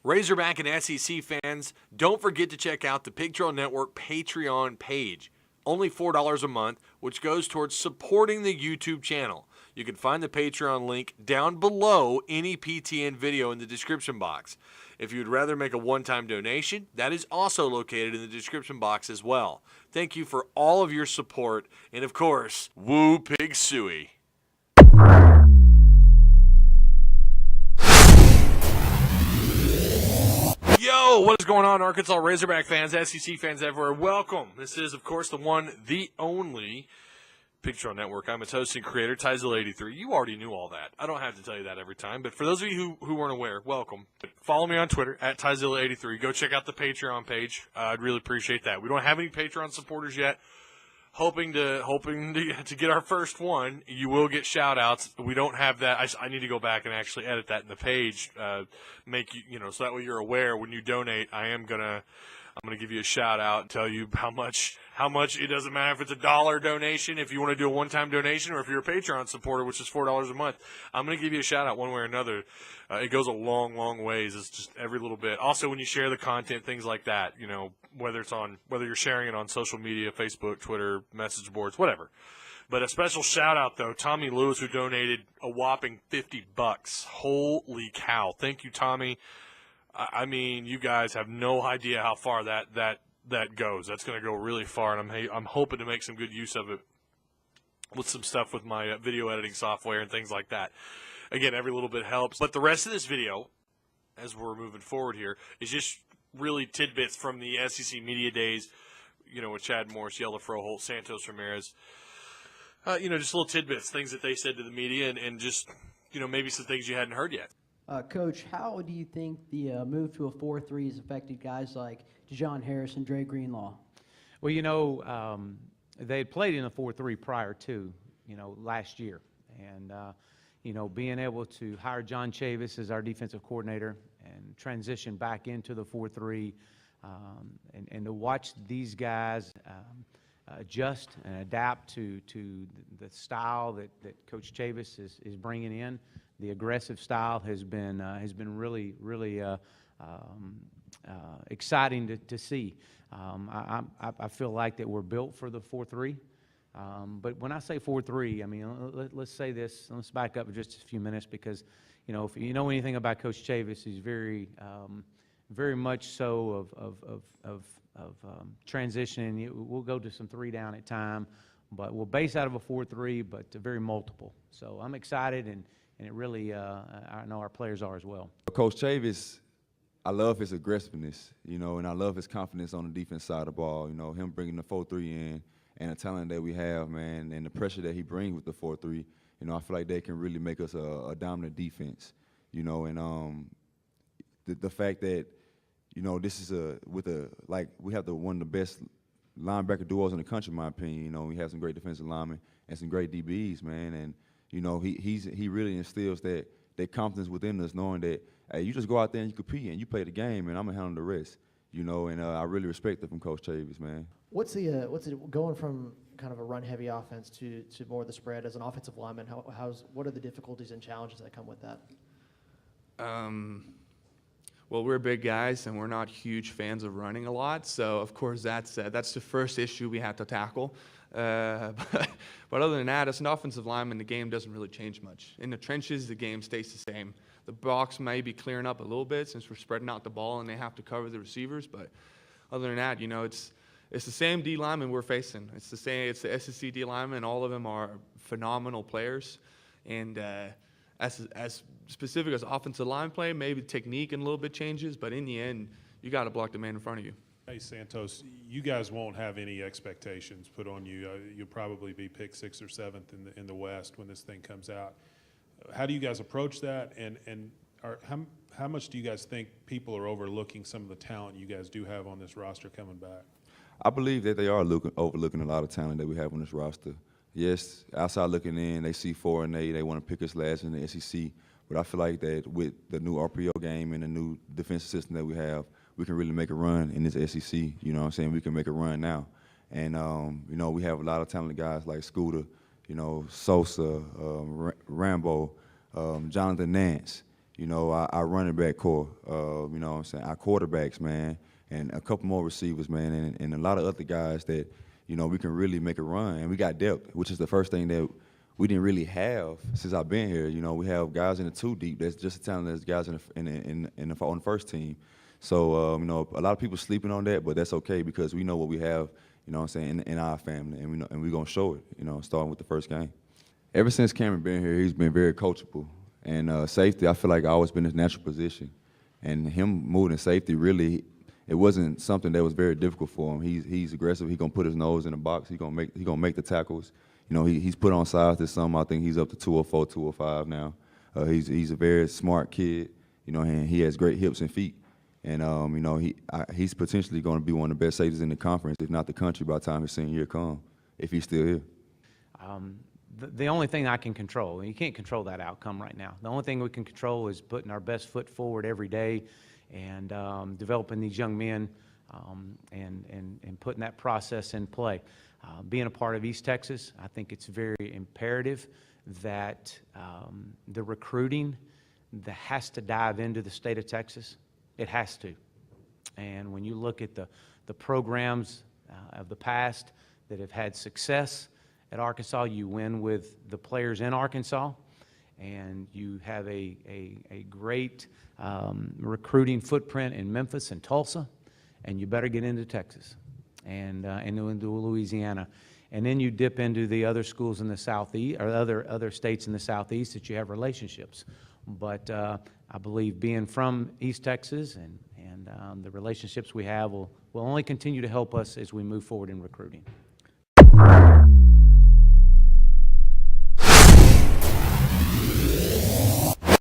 Razorback and SEC fans, don't forget to check out the Pig Trail Network Patreon page. Only $4 a month, which goes towards supporting the YouTube channel. You can find the Patreon link down below any PTN video in the description box. If you'd rather make a one-time donation, that is also located in the description box as well. Thank you for all of your support, and of course, woo pig suey. Yo, what is going on, Arkansas Razorback fans, SEC fans everywhere? Welcome. This is, of course, the one, the only Pig Trail Network. I'm its host and creator, Tyzilla83. You already knew all that. I don't have to tell you that every time. But for those of you who weren't aware, welcome. Follow me on Twitter, at Tyzilla83. Go check out the Patreon page. I'd really appreciate that. We don't have any Patreon supporters yet. Hoping to get our first one. You will get shout-outs. We don't have that. I need to go back and actually edit that in the page. Make you know, so that way you're aware when you donate. I'm gonna give you a shout-out and tell you how much. It doesn't matter if it's a $1 donation, if you want to do a one-time donation, or if you're a Patreon supporter, which is $4 a month. I'm going to give you a shout-out one way or another. It goes a long, long ways. It's just every little bit. Also, when you share the content, things like that, you know, whether you're sharing it on social media, Facebook, Twitter, message boards, whatever. But a special shout-out, though, Tommy Lewis, who donated a whopping $50. Holy cow. Thank you, Tommy. I mean, you guys have no idea how far that goes. That's going to go really far, and I'm hoping to make some good use of it with some stuff with my video editing software and things like that. Again, every little bit helps. But the rest of this video, as we're moving forward here, is just really tidbits from the SEC media days, you know, with Chad Morris, Yella Froholt, Santos Ramirez. You know, just little tidbits, things that they said to the media, and just, you know, maybe some things you hadn't heard yet. Coach, how do you think the move to a 4-3 has affected guys like Dejon Harris and Dre Greenlaw? Well, you know, they had played in a 4-3 prior to, you know, last year. And, you know, being able to hire John Chavis as our defensive coordinator and transition back into the 4-3 and to watch these guys adjust and adapt to the style that Coach Chavis is bringing in. The aggressive style has been really exciting to see. I feel like that we're built for the 4-3. But when I say 4-3, I mean, let's say this. Let's back up just a few minutes because, you know, if you know anything about Coach Chavis, he's very much so of transitioning. We'll go to some 3 down at time, but we'll base out of a 4-3, but very multiple. So I'm excited, and it really, I know our players are as well. Coach Chavis, I love his aggressiveness, you know, and I love his confidence on the defense side of the ball. You know, him bringing the 4-3 in and the talent that we have, man, and the pressure that he brings with the 4-3. You know, I feel like they can really make us a dominant defense, you know, and the fact that, you know, this is we have one of the best linebacker duos in the country, in my opinion. You know, we have some great defensive linemen and some great DBs, man, and you know, he really instills that confidence within us, knowing that, hey, you just go out there and you compete and you play the game, and I'm gonna handle the rest. You know, and I really respect it from Coach Chavis, man. What's it going from kind of a run-heavy offense to more of the spread as an offensive lineman? What are the difficulties and challenges that come with that? Well, we're big guys, and we're not huge fans of running a lot. So, of course, that's the first issue we have to tackle. But other than that, as an offensive lineman, the game doesn't really change much. In the trenches, the game stays the same. The box may be clearing up a little bit since we're spreading out the ball and they have to cover the receivers. But other than that, you know, it's the same D lineman we're facing. It's the same. It's the SEC D lineman. All of them are phenomenal players, and as specific as offensive line play, maybe technique and a little bit changes, but in the end, you got to block the man in front of you. Hey, Santos, you guys won't have any expectations put on you. You'll probably be picked 6th or 7th in the West when this thing comes out. How do you guys approach that, and how much do you guys think people are overlooking some of the talent you guys do have on this roster coming back? I believe that they are overlooking a lot of talent that we have on this roster. Yes, outside looking in, they see 4-8, they want to pick us last in the SEC. But I feel like that with the new RPO game and the new defensive system that we have, we can really make a run in this SEC. You know what I'm saying? We can make a run now. And, you know, we have a lot of talented guys like Scooter, you know, Sosa, Rambo, Jonathan Nance. you know, our running back core, you know what I'm saying, our quarterbacks, man, and a couple more receivers, man, and a lot of other guys that, you know, we can really make a run. And we got depth, which is the first thing that we didn't really have since I've been here. You know, we have guys in the 2 deep that's just as talented as guys on the first team. So, you know, a lot of people sleeping on that, but that's okay because we know what we have, you know what I'm saying, in our family, and we're going to show it, you know, starting with the first game. Ever since Cameron been here, he's been very coachable. And safety, I feel like always been his natural position. And him moving to safety, really, it wasn't something that was very difficult for him. He's aggressive. He's going to put his nose in the box. He's going to make the tackles. You know, he's put on size this summer. I think he's up to 204, 205 now. He's a very smart kid, you know, and he has great hips and feet. And, you know, he's potentially going to be one of the best safeties in the conference, if not the country, by the time his senior year comes, if he's still here. The only thing I can control, and you can't control that outcome right now. The only thing we can control is putting our best foot forward every day and developing these young men and putting that process in play. Being a part of East Texas, I think it's very imperative that the recruiting that has to dive into the state of Texas, it has to. And when you look at the programs of the past that have had success at Arkansas, you win with the players in Arkansas, and you have a great recruiting footprint in Memphis and Tulsa, and you better get into Texas and into Louisiana. And then you dip into the other schools in the Southeast, or other states in the Southeast that you have relationships. But I believe being from East Texas and the relationships we have will only continue to help us as we move forward in recruiting.